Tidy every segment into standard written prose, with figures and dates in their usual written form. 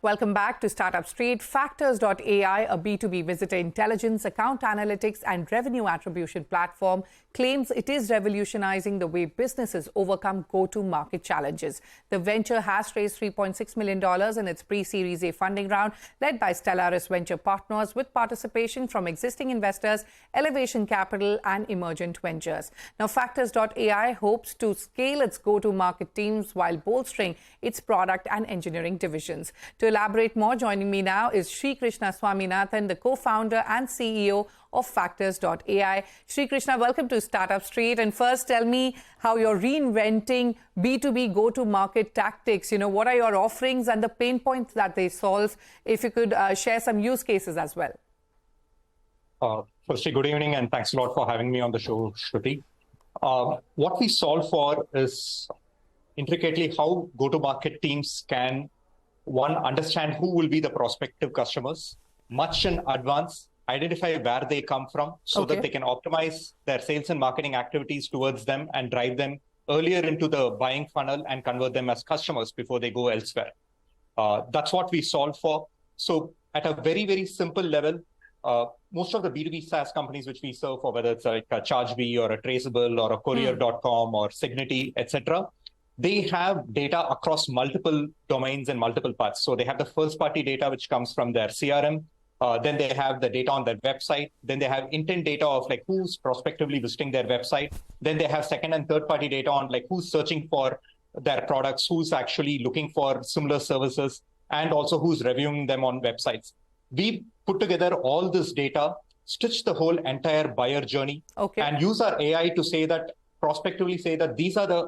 Welcome back to Startup Street. Factors.AI, a B2B visitor intelligence, account analytics and revenue attribution platform, claims it is revolutionizing the way businesses overcome go-to-market challenges. The venture has raised $3.6 million in its pre-Series A funding round, led by Stellaris Venture Partners, with participation from existing investors, Elevation Capital and Emergent Ventures. Now, Factors.AI hopes to scale its go-to-market teams while bolstering its product and engineering divisions. To elaborate more, joining me now is Sri Krishna Swaminathan, the co-founder and CEO of Factors.AI. Sri Krishna, welcome to Startup Street. And first, tell me how you're reinventing B2B go-to-market tactics. What are your offerings and the pain points that they solve? If you could share some use cases as well. Firstly, good evening, and thanks a lot for having me on the show, Shruti. What we solve for is intricately how go-to-market teams can, one, understand who will be the prospective customers much in advance, identify where they come from so that they can optimize their sales and marketing activities towards them and drive them earlier into the buying funnel and convert them as customers before they go elsewhere. That's what we solve for. So at a very, very simple level, most of the B2B SaaS companies which we serve for, whether it's like a ChargeBee or a Traceable or a Courier.com or Signity, etc., they have data across multiple domains and multiple parts. So they have the first-party data, which comes from their CRM. Then they have the data on their website. Then they have intent data of like who's prospectively visiting their website. Then they have second and third-party data on like who's searching for their products, who's actually looking for similar services, and also who's reviewing them on websites. We put together all this data, stitch the whole entire buyer journey, and use our AI to say that, prospectively say that these are the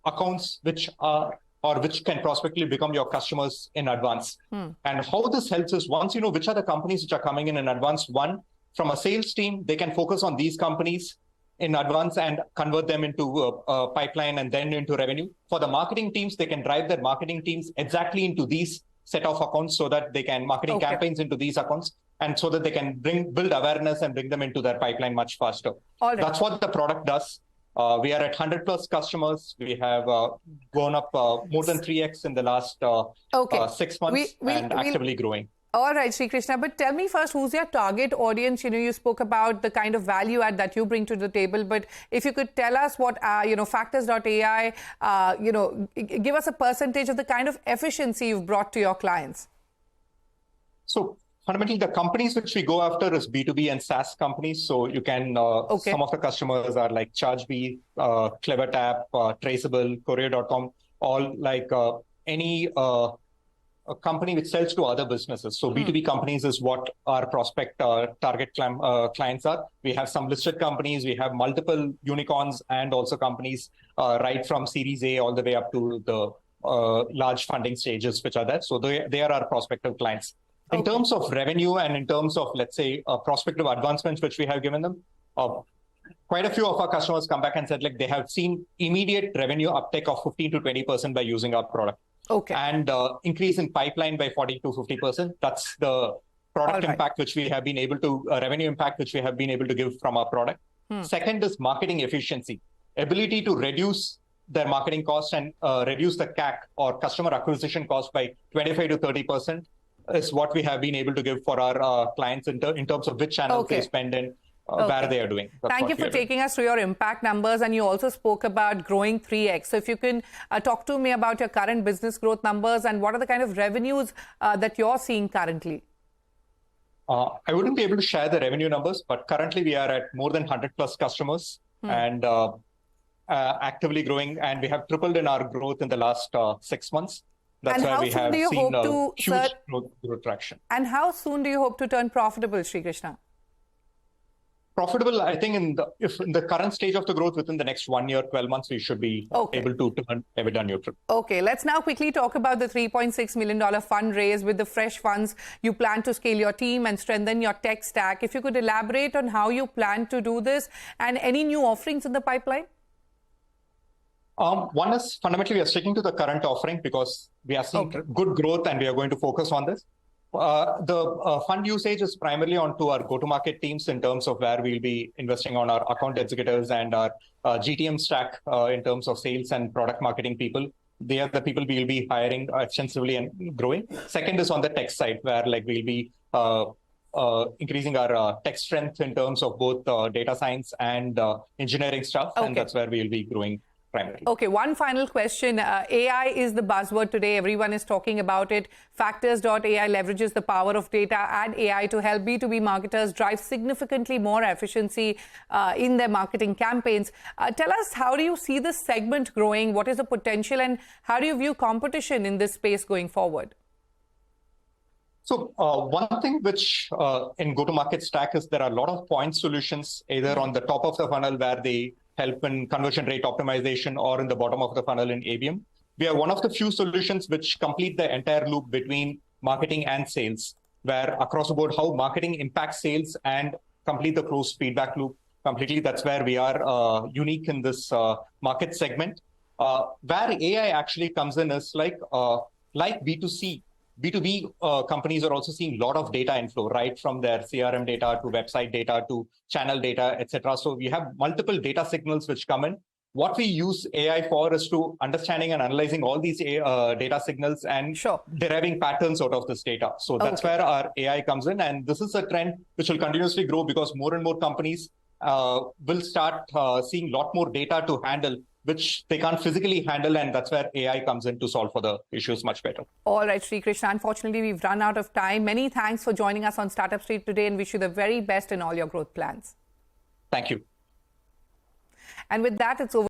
accounts which are or which can prospectively become your customers in advance. And how this helps is, once you know which are the companies which are coming in advance, one, from a sales team, they can focus on these companies in advance and convert them into a pipeline and then into revenue. For the marketing teams, they can drive their marketing teams exactly into these set of accounts so that they can marketing campaigns into these accounts, and so that they can build awareness and bring them into their pipeline much faster. That's what the product does. We are at 100 plus customers. We have gone up more than 3x in the last 6 months and actively growing. All right, Sri Krishna, but tell me first, who's your target audience? You spoke about the kind of value add that you bring to the table, but if you could tell us what, Factors.AI, give us a percentage of the kind of efficiency you've brought to your clients. So fundamentally, the companies which we go after is B2B and SaaS companies. So you can, some of the customers are like ChargeBee, CleverTap, Traceable, Courier.com, all like any a company which sells to other businesses. So B2B companies is what our prospect target clients are. We have some listed companies, we have multiple unicorns and also companies right from Series A all the way up to the large funding stages which are there. So they are our prospective clients. In terms of revenue and in terms of, let's say, prospective advancements which we have given them, quite a few of our customers come back and said like they have seen immediate revenue uptake of 15 to 20% by using our product. And increase in pipeline by 40 to 50%. That's the product impact which we have been able to, revenue impact which we have been able to give from our product. Second is marketing efficiency, ability to reduce their marketing costs and reduce the CAC or customer acquisition cost by 25 to 30%. Is what we have been able to give for our clients in terms of which channels they spend in, where they are doing. Thank you for taking us through your impact numbers, and you also spoke about growing 3x. So if you can talk to me about your current business growth numbers and what are the kind of revenues that you're seeing currently? I wouldn't be able to share the revenue numbers, but currently we are at more than 100 plus customers and actively growing, and we have tripled in our growth in the last 6 months. That's why we have seen a huge growth traction. And how soon do you hope to turn profitable, Sri Krishna? Profitable, I think in the current stage of the growth, within the next 1 year, 12 months, we should be able to turn EBITDA neutral. Okay, let's now quickly talk about the $3.6 million fundraise. With the fresh funds, you plan to scale your team and strengthen your tech stack. If you could elaborate on how you plan to do this and any new offerings in the pipeline? One is fundamentally we are sticking to the current offering because we are seeing good growth and we are going to focus on this. The fund usage is primarily onto our go-to-market teams in terms of where we'll be investing on our account executives and our GTM stack in terms of sales and product marketing people. They are the people we will be hiring extensively and growing. Second is on the tech side, where like we'll be increasing our tech strength in terms of both data science and engineering stuff, and that's where we'll be growing primarily. Okay, one final question. AI is the buzzword today. Everyone is talking about it. Factors.AI leverages the power of data and AI to help B2B marketers drive significantly more efficiency in their marketing campaigns. Tell us, how do you see this segment growing? What is the potential, and how do you view competition in this space going forward? So one thing which in go-to-market stack is there are a lot of point solutions, either on the top of the funnel where they help in conversion rate optimization, or in the bottom of the funnel in ABM. We are one of the few solutions which complete the entire loop between marketing and sales, where across the board, how marketing impacts sales and complete the closed feedback loop completely. That's where we are unique in this market segment. Where AI actually comes in is like B2C. B2B companies are also seeing a lot of data inflow, right from their CRM data to website data to channel data, etc. So we have multiple data signals which come in. What we use AI for is to understanding and analyzing all these data signals and deriving patterns out of this data. So that's where our AI comes in. And this is a trend which will continuously grow because more and more companies will start seeing a lot more data to handle, which they can't physically handle, and that's where AI comes in to solve for the issues much better. All right, Sri Krishna, unfortunately, we've run out of time. Many thanks for joining us on Startup Street today, and wish you the very best in all your growth plans. Thank you. And with that, it's over.